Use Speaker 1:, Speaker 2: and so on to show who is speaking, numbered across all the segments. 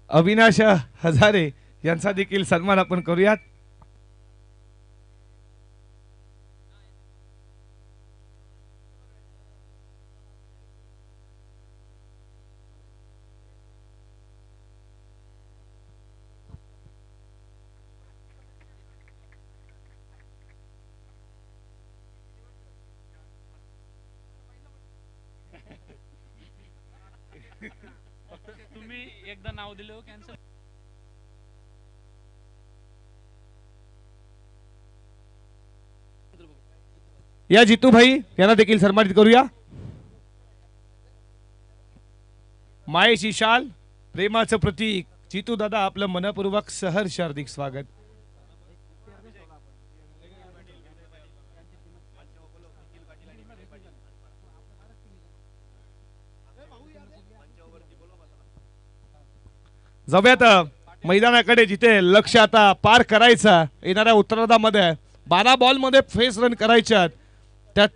Speaker 1: अविनाश हजारे यांचा देखील सन्मान आपण करूयात.
Speaker 2: तुम्ही एकदा नाव दिलं कॅन्सल.
Speaker 1: या जितू भाई यांना देखील सन्मानित करूया. मायेची शाल प्रेमाचं प्रतीक जितू दादा आपलं मनपूर्वक सहर्ष हार्दिक स्वागत. जाऊयात मैदानाकडे जिथे लक्ष आता पार करायचा येणाऱ्या उत्तरार्धामध्ये 12 बॉल मध्ये फेस रन करायच्यात. त्यात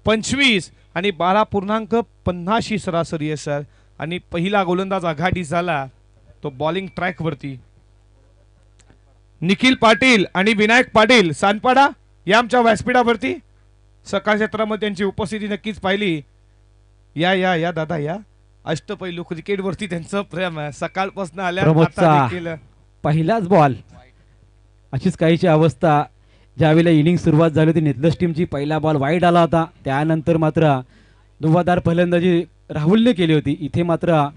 Speaker 1: 25 आणि 12.50 सरासरी आहे सर. आणि पहिला गोलंदाज आघाडी झाला तो बॉलिंग ट्रॅक वरती. निखिल पाटील आणि विनायक पाटील सानपाडा या आमच्या व्यासपीठावरती सकाळ क्षेत्रामध्ये त्यांची उपस्थिती नक्कीच पाहिली. या या या दादा या. अष्टपैलू क्रिकेट वरती त्यांचं प्रेम आहे. सकाळपासून आल्या
Speaker 3: पहिलाच बॉल अशीच काहीची अवस्था. ज्यावेळेला इनिंग सुरुवात झाली होती नितलस टीमची पहिला बॉल वाईड आला होता. त्यानंतर मात्र धुवाधार फलंदाजी राहुलने केली होती. इथे मात्र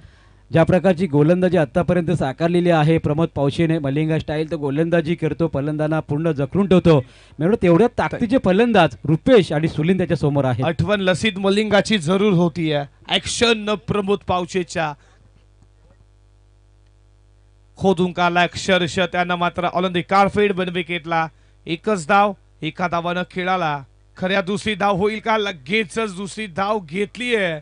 Speaker 3: ज्या प्रकारची गोलंदाजी आतापर्यंत साकारलेली आहे प्रमोद पावशेने मलिंगा स्टाईल, तो गोलंदाजी करतो फलंदाजांना पूर्ण जखरून ठेवतो. म्हणजे तेवढ्या ताकदीचे फलंदाज रुपेश आणि सुलीन त्याच्या समोर आहे.
Speaker 1: आठवण लसित मलिंगाची जरूर होती. ऍक्शन प्रमोद पावशेच्या खोदून काला अक्षरशः त्यांना मात्र ऑलिम्पिक कारफेड विकेटला. एकच धाव एका धावानं खेळाला. खऱ्या दुसरी धाव होईल का? लगेचच दुसरी धाव घेतली आहे.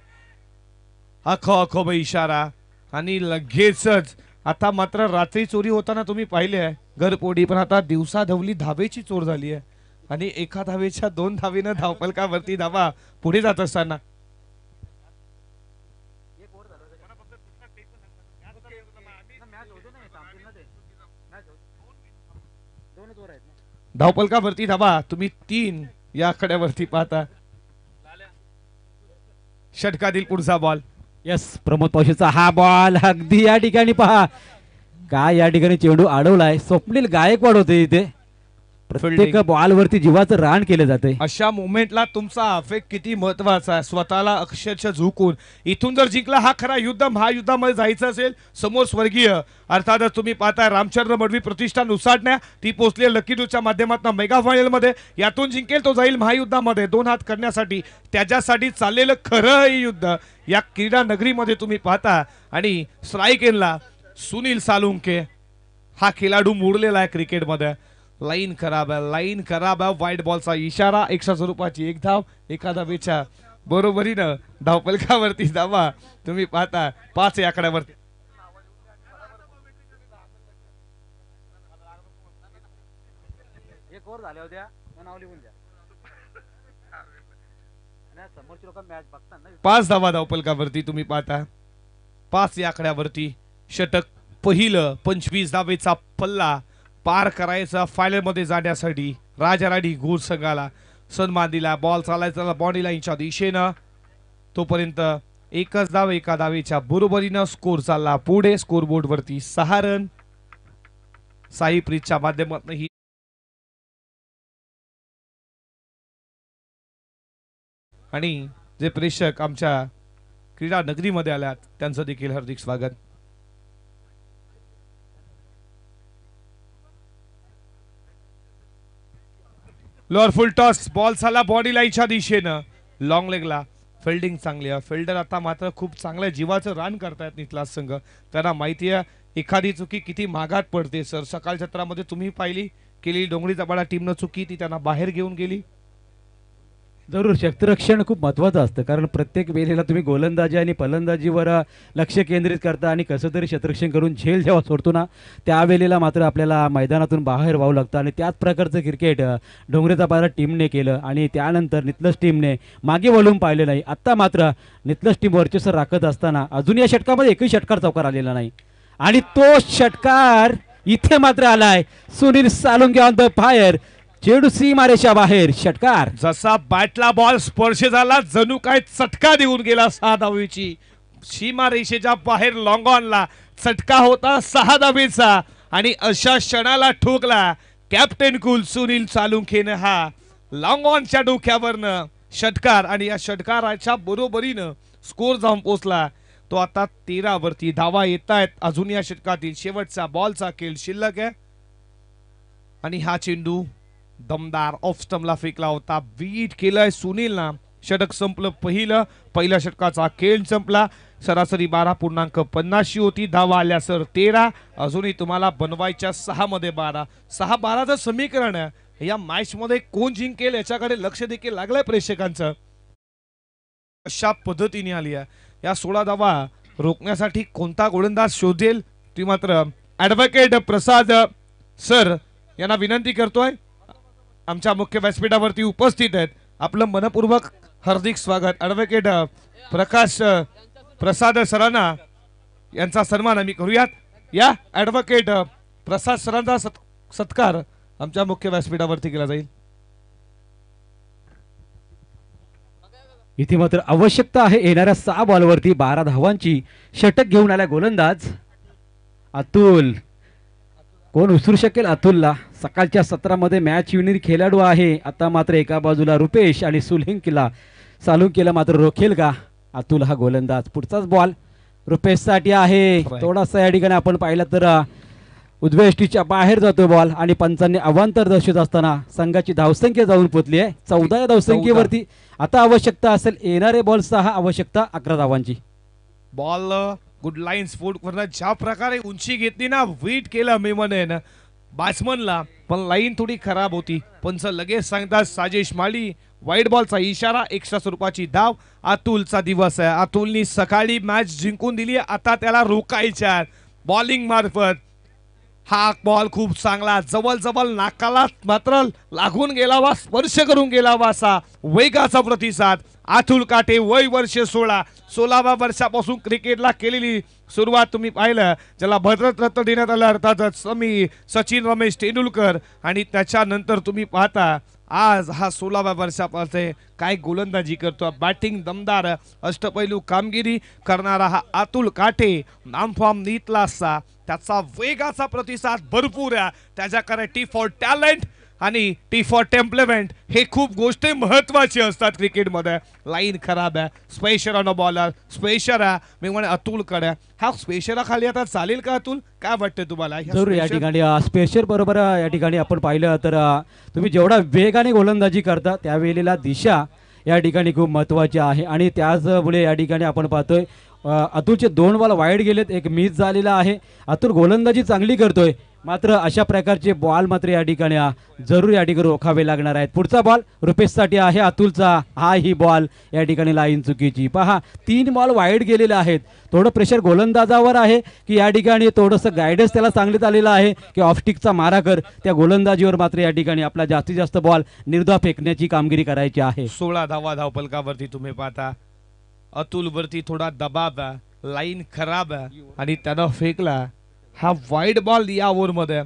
Speaker 1: अखो इशारा आणि लगेचच आता मात्र रात्री चोरी होताना तुम्ही पाहिले आहे घरपोडी, पण आता दिवसा धवली धावेची चोर झाली आहे. आणि एका धावेच्या 2 धावेनं धावफलकावरती धावा पुढे जात असताना धावफलकावरती धावा तुम्ही 3 या आकड्यावरती पाहता. षटकातील पुढचा बॉल.
Speaker 3: यस प्रमोद पावशेचा हा बॉल अगदी या ठिकाणी पहा काय या ठिकाणी चेंडू अडवलाय. स्वप्नील गायकवाड होते इथे. प्रत्येक बॉल वरती जीवाचं रान केले जाते.
Speaker 1: अशा मोमेंटला तुमचा अफेक्ट किती महत्वाचा आहे. स्वतःला अक्षरशः झुकून इथून जर जिंकला हा खरा युद्ध. महायुद्धामध्ये जायचं असेल समोर स्वर्गीय अर्थातच तुम्ही पाहताय रामचंद्र मडवी प्रतिष्ठान उसाटण्या ती पोहोचली लकीडूच्या माध्यमातून मेगा फायनल मध्ये. यातून जिंकेल तो जाईल महायुद्धामध्ये 2 हात करण्यासाठी. त्याच्यासाठी चाललेलं खरं हे युद्ध या क्रीडा नगरीमध्ये तुम्ही पाहता. आणि स्ट्राईक एनला सुनील सालुंके हा खेळाडू मोडलेला आहे क्रिकेटमध्ये. लाईन खराब आहे व्हाईट बॉलचा इशारा. 100 स्वरूपाची 1 धाव एका धावेच्या बरोबरीनं धावफलकावरती धावा तुम्ही पाहता 5 या आकड्यावरती. पाच धावा धावफलकावरती तुम्ही पाहता 5 या आकड्यावरती. षटक पहिलं 25 धावेचा पल्ला पार करायचा फायनल मध्ये जाण्यासाठी राजाराणी घोर संघाला सन्मान दिला. बॉल चालायचा बॉडी लाईनच्या दिशेनं. तोपर्यंत एकच धाव एका धावेच्या बरोबरीनं स्कोर चालला पुढे. स्कोरबोर्ड वरती 6 रन. साई प्रीतच्या माध्यमातून ही आणि जे प्रेक्षक आमच्या क्रीडा नगरीमध्ये आल्यात त्यांचं देखील हार्दिक स्वागत. लोअर फुल टॉस बॉल झाला बॉडी लाईनच्या दिशेनं लॉंग लेगला. फिल्डिंग चांगली आहे. फिल्डर आता मात्र खूप चांगल्या जीवाचं रान करतायत नितलास संघ. त्यांना माहिती आहे एखादी चुकी किती मागात पडते सर. सकाळ क्षेत्रामध्ये तुम्ही पाहिली केली डोंगरी जबाडा टीमनं चुकी ती त्यांना बाहेर घेऊन गेली.
Speaker 3: जरूर क्षेत्ररक्षण खूप महत्त्वाचं असतं, कारण प्रत्येक वेळेला तुम्ही गोलंदाजी आणि फलंदाजीवर लक्ष केंद्रित करता आणि कसं तरी क्षेत्ररक्षण करून झेल जेव्हा सोडतो ना, त्यावेळेला मात्र आपल्याला मैदानातून बाहेर व्हावं लागतं. आणि त्याच प्रकारचं क्रिकेट डोंगरेचा पायरा टीमने केलं आणि त्यानंतर नितलस टीमने मागे वळून पाहिले नाही. आत्ता मात्र नितलस टीम वर्चस्व राखत असताना अजून या षटकामध्ये एकही षटकार चौकार आलेला नाही आणि तो षटकार इथे मात्र आलाय. Sunil Salunke on the fire, चेंडू सीमारेषा बाहेर, षटकार.
Speaker 1: जसा बॅटला बॉल स्पर्श झाला जणू काय चटका देऊन गेला 6 धावेची. सीमारेषेच्या बाहेर लॉंग ऑनला चटका होता 6 धावेचा आणि अशा क्षणाला ठोकला कॅप्टन कूल सुनील सालुंखेनं हा लॉंग ऑनच्या डोक्यावरनं षटकार. आणि या षटकाराच्या बरोबरीनं स्कोर जाऊन पोहोचला तो आता 13 वरती. धावा येत आहेत अजून या षटकातील. शेवटचा बॉलचा खेळ शिल्लक आहे आणि हा चेंडू दमदार ऑफ स्टंपला फेकला होता. बीट केलंय सुनीलना. षटक संपलं पहिल्या षटकाचा खेळ संपला. सरासरी 12.50 होती. धावा आल्या सर 13. अजूनही तुम्हाला बनवायच्या 6 मध्ये 12. 6-12चं समीकरण आहे. या मॅच मध्ये कोण जिंकेल याच्याकडे लक्ष देखील लागलंय प्रेक्षकांचं. अशा पद्धतीने आली आहे. या 16 धावा रोखण्यासाठी कोणता गोलंदाज शोधेल ती मात्र ॲडव्होकेट प्रसाद सर यांना विनंती करतोय. आमच्या मुख्य व्यासपीठावरती उपस्थित आहेत. आपलं मनपूर्वक हार्दिक स्वागत. ॲडव्होकेट प्रकाश प्रसाद सरांना यांचा सन्मान आम्ही करूयात. या ॲडव्होकेट प्रसाद सरांचा सत्कार आमच्या मुख्य व्यासपीठावरती केला जाईल.
Speaker 3: इथे मात्र आवश्यकता आहे येणाऱ्या 6 बॉलवरती 12 धावांची. षटक घेऊन आला गोलंदाज अतुल. कोण विसरू शकेल अतुलला? सकाळच्या सत्रामध्ये मॅच विनर खेळाडू आहे. आता मात्र एका बाजूला रुपेश आणि सालुंकेला मात्र रोखेल का अतुल हा गोलंदाज? पुढचाच बॉल रुपेशसाठी आहे. थोडासा या ठिकाणी आपण पाहिलं तर उद्वेष्टीच्या बाहेर जातो बॉल आणि पंचांनी अवांतर दर्शवत असताना संघाची धावसंख्या जाऊन पोचली आहे 14 या धावसंख्येवरती. आता आवश्यकता असेल येणारे बॉल 6, आवश्यकता 11 धावांची.
Speaker 1: बॉल गुड लाईन स्पोर्ट वरनं ज्या प्रकारे उंची घेतली ना, वेट केला मी म्हणेन बॅट्समनला, पण लाईन थोडी खराब होती. पंच लगेच सांगतात साजेश माळी वाईट बॉलचा इशारा, एक्स्ट्रा स्वरूपाची धाव. अतुलचा दिवस आहे. अतुलनी सकाळी मॅच जिंकून दिली, आता त्याला रोखायच्या बॉलिंग मार्फत. हा बॉल खूप चांगला जवळ नाकाला मात्र लागून गेला वा स्पर्श करून गेला वा असा वेगाचा प्रतिसाद. अतुल काटे वय वर्ष 16व्या वर्षापासून क्रिकेटला केलेली सुरुवात तुम्ही पाहिलं, ज्याला भारतरत्न देण्यात आलं अर्थातच सचिन रमेश तेंडुलकर. आणि त्याच्यानंतर तुम्ही पाहता आज हा 16व्या वर्षापासून काय गोलंदाजी करतो. बॅटिंग दमदार अष्टपैलू कामगिरी करणारा हा अतुल काटे नामफाम नीतला असता. त्याचा वेगाचा प्रतिसाद भरपूर आहे. त्याच्याकडे टी फॉर टॅलेंट आणि टी फॉर टेम्पलेमेंट हे खूप गोष्टी महत्वाची असतात क्रिकेटमध्ये. लाईन खराब आहे. स्पेशर ऑन अ बॉलर, स्पेशर आहे मी म्हणे अतुलकडे. हा स्पेशर खाली आता चालेल का अतुल? काय वाटतं तुम्हाला?
Speaker 3: जरूर या ठिकाणी स्पेशर बरोबर या ठिकाणी आपण पाहिलं तर तुम्ही जेवढा वेगाने गोलंदाजी करता त्यावेळेला दिशा या ठिकाणी खूप महत्त्वाची आहे. आणि त्याचमुळे या ठिकाणी आपण पाहतोय अतुलचे 2 बॉल वाईड गेलेत, एक मिस झालेला आहे. अतुल गोलंदाजी चांगली करतोय, मात्र अशा प्रकारचे बॉल मात्र या ठिकाणी जरूर या ठिकाणी रोखावे लागणार आहेत. पुढचा बॉल रुपेशसाठी आहे अतुलचा. हा ही बॉल या ठिकाणी लाईन चुकीची. पहा 3 बॉल वाईड गेलेले आहेत. थोडं प्रेशर गोलंदाजावर आहे की या ठिकाणी थोडंसं गायडन्स त्याला सांगण्यात आलेलं आहे की ऑफस्टिकचा मारा कर. त्या गोलंदाजीवर मात्र या ठिकाणी आपला जास्तीत जास्त बॉल निर्धाव फेकण्याची कामगिरी करायची आहे.
Speaker 1: 16 धावा धावपलकावरती तुम्ही पाहता. अतुल वरती थोडा दबाव आहे, लाईन खराब आहे आणि त्यानं फेकला हा वाईड बॉल या ओव्हरमध्ये.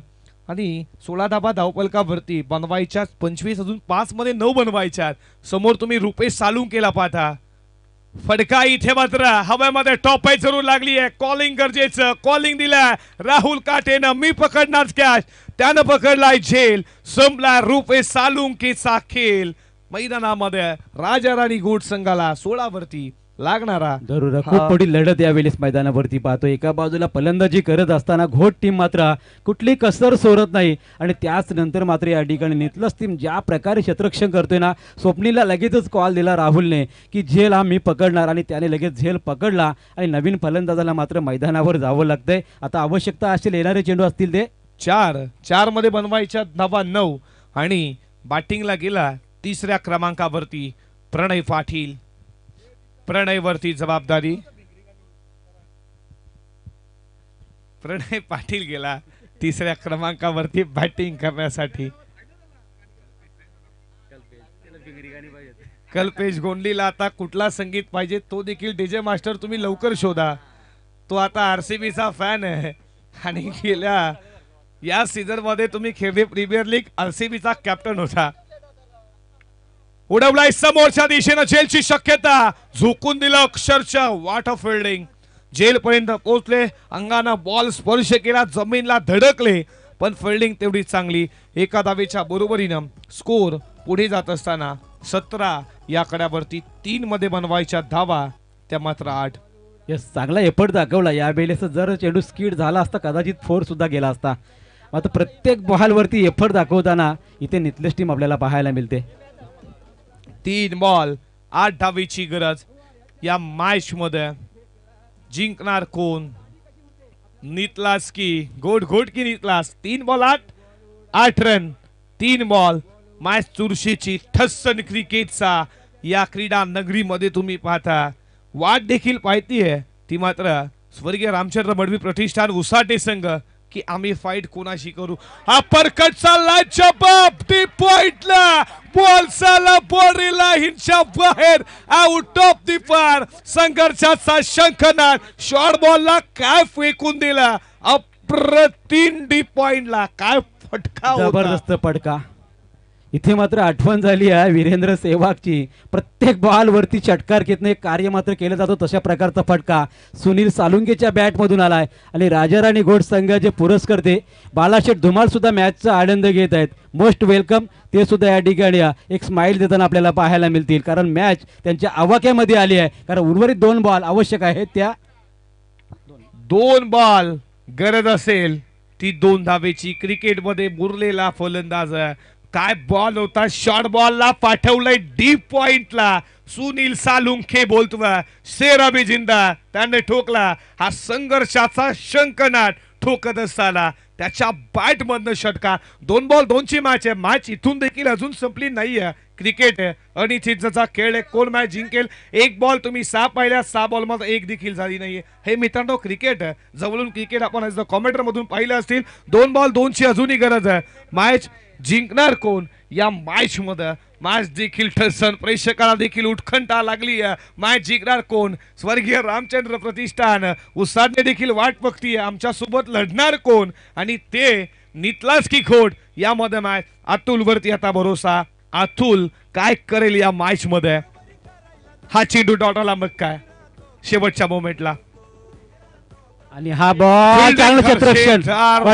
Speaker 1: आणि 16 धावा धावपलकावरती बनवायच्या 25, अजून 5 मध्ये 9 बनवायच्या. समोर तुम्ही रुपेश सालुंकेला पाहता. फटका इथे मात्र हव्यामध्ये टॉप आहे जरूर लागली आहे. कॉलिंग गरजेचं, कॉलिंग दिलाय राहुल काटेनं. मी पकडणार कॅच, त्यानं पकडलाय झेल. संपला रुपेश सालुंकेचा खेळ. मैदानामध्ये राजा राणी गोट संघाला 16 वरती लागणारा
Speaker 3: जरूर खूप मोठी लढत यावेळेस मैदानावरती पाहतो. एका बाजूला फलंदाजी करत असताना घोट टीम मात्र कुठली कसर सोडत नाही आणि त्याच नंतर मात्र या ठिकाणी नितलस टीम ज्या प्रकारे क्षेत्ररक्षण करतोय ना, स्वप्नीला लगेचच कॉल दिला राहुलने की झेल हा मी पकडणार आणि त्याने लगेच झेल पकडला आणि नवीन फलंदाजाला मात्र मैदानावर जावं लागतंय. आता आवश्यकता असेल येणारे चेंडू असतील ते
Speaker 1: 4 मध्ये बनवायच्या धावा 9 आणि बॅटिंगला गेला 3ऱ्या क्रमांकावरती प्रणय पाटील. प्रणय वरती जबाबदारी. प्रणय पाटील गेला तिसऱ्या क्रमांकावरती बॅटिंग करण्यासाठी. कल्पेश गोंडलीला आता कुठला संगीत पाहिजे तो देखील डीजे मास्टर तुम्ही लवकर शोधा. तो आता आरसीबीचा फॅन आहे आणि गेल्या या सीझन मध्ये तुम्ही खेळले प्रीमियर लीग आरसीबीचा कॅप्टन होता. उडवलाय समोरच्या दिशेनं जेलची शक्यता. झोकून दिलं अक्षरशः. वाट ऑफ फिल्डिंग. जेल पर्यंत पोहोचले. अंगानं बॉल स्पर्श केला. जमीनला धडकले पण फिल्डिंग तेवढी चांगली. एका धावेच्या बरोबरीनं स्कोर पुढे जात असताना 17 या कड्यावरती 3 मध्ये बनवायच्या धावा त्या मात्र 8.
Speaker 3: यस, चांगला एफर्ट दाखवला या वेळेस. जर चेंडू स्किड झाला असता कदाचित 4 सुद्धा गेला असता. मात्र प्रत्येक बॉलवरती एफर्ट दाखवताना इथे नितलेस टीम आपल्याला पाहायला मिळते.
Speaker 1: 3 बॉल 8 धावेची गरज या मॅच मध्ये. जिंकणार कोण? नितलास की गोड की नितलास? 3 बॉल 8 रन. 3 बॉल. मॅच चुरशीची. ठस्सन क्रिकेटचा या क्रीडा नगरीमध्ये तुम्ही पाहता. वाट देखील पाहतीये ती मात्र स्वर्गीय रामचंद्र मडवी प्रतिष्ठान उसाटे संघ की आम्ही फाईट कोणाशी करू. हा परकट चालला जबाब डी पॉइंटला. बॉल चालला बॉर्डरी लाईनच्या बाहेर. आउट ऑफ दी पार. संघर्षाचा शंखनाद. शॉर्ट बॉलला काय फेकून दिला. अप्रतिम डी पॉइंटला. काय फटका होता.
Speaker 3: जबरदस्त फटका. इथे मात्र आठवण झाली आहे वीरेंद्र सेहवागची. प्रत्येक बॉल वरती षटकार घेतलं एक कार्य मात्र केलं जातो. तशा प्रकारचा फटका सुनील सालुंकेच्या बॅट मधून आलाय आणि राजाराणी गोड संघाचे पुरस्कर्ते बालाशेठ धुमाळ सुद्धा मॅचचा आनंद घेत आहेत. Most welcome. ते सुद्धा या ठिकाणी एक स्माइल देताना आपल्याला पाहायला मिळतील कारण मॅच त्यांच्या आवाक्यामध्ये आली आहे. कारण उर्वरित 2 बॉल आवश्यक आहेत. त्या
Speaker 1: 2 बॉल गरज असेल ती 2 धावेची. क्रिकेटमध्ये मुरलेला फलंदाज. काय बॉल होता. शॉर्ट बॉलला पाठवलंय डीप पॉइंटला. सुनील सालुंखे बोलतोय. शेर अभि जिंदा. त्याने ठोकला. हा संघर्षाचा शंखनाद ठोकत असताना त्याच्या बॅट मधनं षटकार. 2 बॉल 2ची मॅच आहे. मॅच इथून देखील अजून संपली नाहीये. क्रिकेट आहे अनिश्चितचा खेळ आहे. कोण मॅच जिंकेल. 1 बॉल तुम्ही 6 पाहिल्या. 6 बॉल मध्ये 1 देखील झाली नाहीये. हे मित्रांनो क्रिकेट आहे. जवळून क्रिकेट आपण कॉमेंटर मधून पाहिलं असतील. 2 बॉल 2ची अजूनही गरज आहे. मॅच जिंकणार कोण या मॅच मध्ये. मॅच देखील ठसन. प्रेक्षकाला देखील उत्कंठा लागली आहे. मॅच जिंकणार कोण. स्वर्गीय रामचंद्र प्रतिष्ठान उसाडणे देखील वाट बघतीये आमच्या सोबत लढणार कोण आणि ते नितलास की खोट यामध्ये मॅच. अतुल वरती आता भरोसा. अतुल काय करेल या मॅच मध्ये. हा चेंडू डॉटला मग काय शेवटच्या मोमेंटला.
Speaker 3: आणि हा बॉल चांगलं क्षेत्ररक्षण.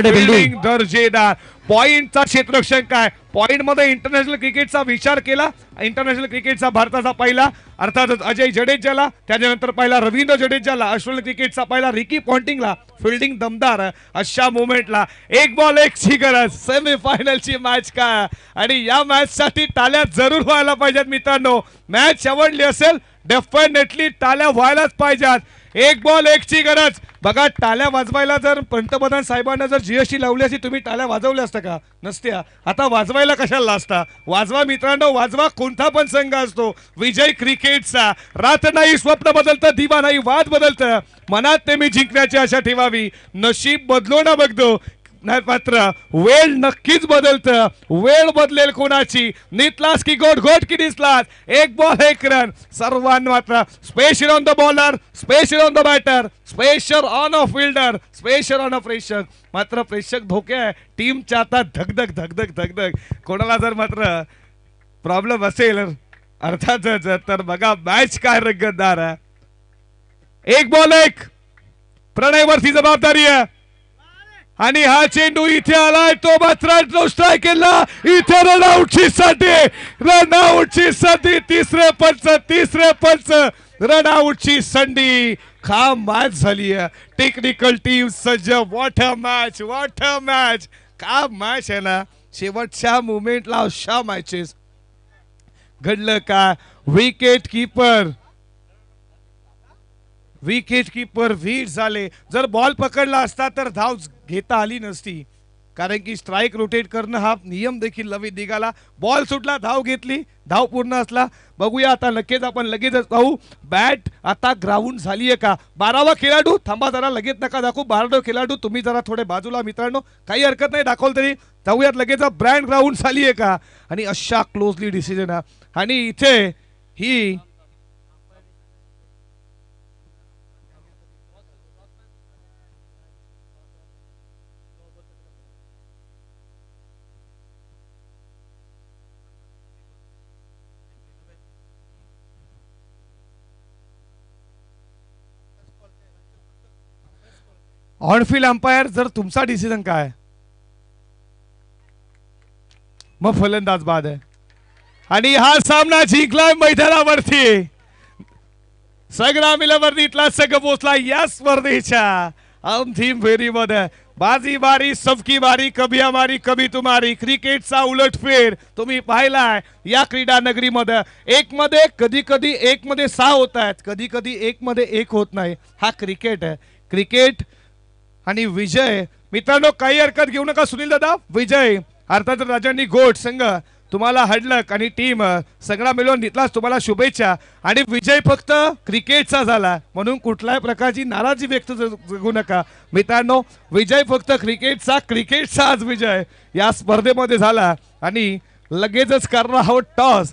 Speaker 1: फिल्डिंग दर्जेदार. पॉइंटचा क्षेत्ररक्षण काय. पॉइंट मध्ये इंटरनॅशनल क्रिकेटचा विचार केला. इंटरनॅशनल क्रिकेटचा भारताचा पहिला अर्थातच अजय जडेजाला. त्याच्यानंतर पहिला रवींद्र जडेजाला. ऑस्ट्रेलियन क्रिकेटचा पहिला रिकी पॉन्टिंगला. फिल्डिंग दमदार. अशा मोमेंटला 1 बॉल 1 ची गरज. सेमीफायनलची मॅच काय आणि या मॅच साठी टाळ्या जरूर व्हायला पाहिजेत मित्रांनो. मॅच आवडली असेल डेफिनेटली टाळ्या व्हायलाच पाहिजेत. 1 बॉल 1 ची गरज. बघा टाळ्या वाजवायला जर पंतप्रधान साहेबांना जर जीएसटी लावली असती तुम्ही टाळ्या वाजवल्या असता का. नसत्या. आता वाजवायला कशाला असता. वाजवा मित्रांनो वाजवा. कोणता पण संघ असतो. विजय क्रिकेटचा. रात नाही स्वप्न बदलतं. दिवा नाही वाद बदलतं. मनात नेहमी जिंकण्याची आशा ठेवावी. नशीब बदलो ना बघतो नाही मात्र वेळ नक्कीच बदलतं. वेळ बदलेल कोणाची. नितलास की गोट की निसलास. 1 बॉल 1 रन. सर्वांना मात्र special on the bowler. Special on the batter. Special on a fielder. Special on a प्रेक्षक. मात्र प्रेक्षक धोके आहे. टीमच्या आता धगधग धगधग धगधग. कोणाला जर मात्र प्रॉब्लेम असेल अर्थातच तर बघा मॅच काय रंगतदार आहे. 1 बॉल 1. प्रणयवरती जबाबदारी आहे आणि हा चेंडू इथे आलाय. तो मात्र स्ट्राईक केला. इथे रनआउटची साठी. रनआउटची संधी. तिसरे पंच रनआउटची संधी. खा मॅच झाली आहे. टेक्निकल टीम सज्ज. What a match. What a match. का मॅच आहे ना. शेवटच्या मुमेंटला अशा मॅचेस घडलं का. विकेट कीपर वीट झाले. जर बॉल पकडला असता तर धाव घेता आली नसती. कारण की स्ट्राईक रोटेट करणं हा नियम देखील नवीन निघाला. बॉल सुटला, धाव घेतली, धाव पूर्ण असला. बघूया आता नक्कीच आपण लगेचच पाहू. बॅट आता ग्राउंड झाली आहे का. 12वा खेळाडू, थांबा जरा, लगेच नका दाखवू. 12वा खेळाडू तुम्ही जरा थोडे बाजूला मित्रांनो, काही हरकत नाही दाखवलं तरी. जाऊयात लगेच, ब्रँड ग्राउंड झाली आहे का. आणि अशा क्लोजली डिसिजन आणि इथे ही ऑनफिल्ड अंपायर, जर तुमचा डिसिजन काय मग फलंदाज बाद आहे. आणि हा सामना जिंकलाय मैदानावरती. सगळा मिलवर्णीतला संघ पोचला या स्पर्धेच्या अंतिम फेरीमध्ये. बाजी बारी सबकी बारी, कभी हमारी कभी तुम्हारी. क्रिकेटचा उलटफेर तुम्ही पाहिलाय या क्रीडा नगरीमध्ये. एक मध्ये कधी कधी एक मध्ये 6 होत आहेत, कधी कधी एक मध्ये 1 होत नाही. हा क्रिकेट आहे. क्रिकेट आणि विजय मित्रांनो, काही हरकत घेऊ नका. सुनील दादा, विजय अर्थात राजांनी गोट संघ तुम्हाला हडलक आणि टीम सगळा मिळून घेतलाच तुम्हाला शुभेच्छा. आणि विजय फक्त क्रिकेटचा झाला म्हणून कुठल्याही प्रकारची नाराजी व्यक्त जगू नका मित्रांनो. विजय फक्त क्रिकेटचा आज विजय या स्पर्धेमध्ये झाला. आणि लगेचच करणार आहोत टॉस.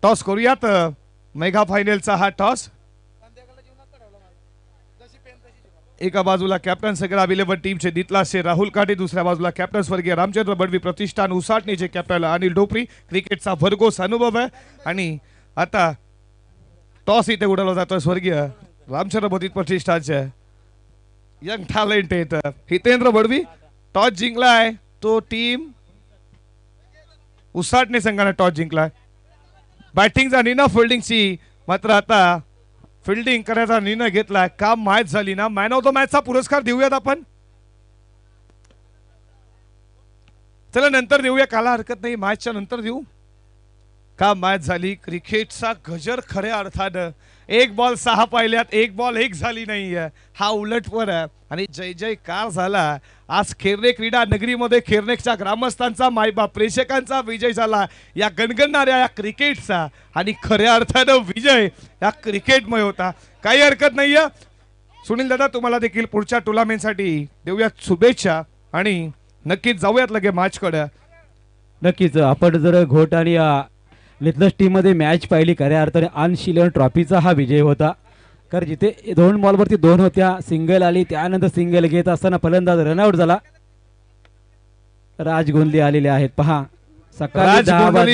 Speaker 1: टॉस करूयात. मेगा फायनलचा हा टॉस. एका बाजूला कॅप्टन सगळा अवेलेबल टीमचे दितलासे राहुल काटे, दुसऱ्या बाजूला कॅप्टन स्वर्गीय रामचंद्र बडवी, प्रतिष्ठान उसाटणीचे कॅप्टन अनिल ढोपरी. क्रिकेटचा भरघोस अनुभव आहे. आणि आता टॉस इथे उडवला जातो स्वर्गीय रामचंद्र बडवी प्रतिष्ठानचे यंग टॅलेंट आहेत हितेंद्र बडवी. टॉस जिंकलाय तो टीम उसाटणे संघाने टॉस जिंकलाय. बॅटिंगचा निर्णय, फिल्डिंगची मात्र आता फिल्डिंग करायचा निर्णय घेतलाय. काम मॅच झाली ना. मॅन ऑफ द मॅचचा पुरस्कार देऊयात आपण. चला नंतर देऊया, काला हरकत नाही, मॅचच्या नंतर देऊ. का मॅच झाली. क्रिकेटचा गजर खऱ्या अर्थानं. 1 बॉल 6 पाहिल्यात, 1 बॉल 1 झाली नाहीये. हा उलटवर आहे. आणि जय जयकार झाला आज खेरणे क्रीडा नगरीमध्ये. खेरनेच्या ग्रामस्थांचा, मायबाप प्रेक्षकांचा विजय झाला या गणगणणाऱ्या या क्रिकेटचा. आणि खऱ्या अर्थानं विजय या क्रिकेटमय होता. काही हरकत नाहीये. सुनील दादा, तुम्हाला देखील पुढच्या टुर्नामेंटसाठी देऊयात शुभेच्छा. आणि नक्कीच जाऊयात लगे मॅचकडे.
Speaker 3: नक्कीच आपण जर घोट आणि लिथलस टीम मध्ये मॅच पाहिली, खऱ्या अर्थाने अनशिलन ट्रॉफीचा हा विजय होता. कारण जिथे 2 बॉलवरती 2 होत्या, सिंगल आली, त्यानंतर सिंगल घेत असताना फलंदाज रनआउट झाला. राज गोंदले आलेले आहेत पहा. सकाळी 10 वाजता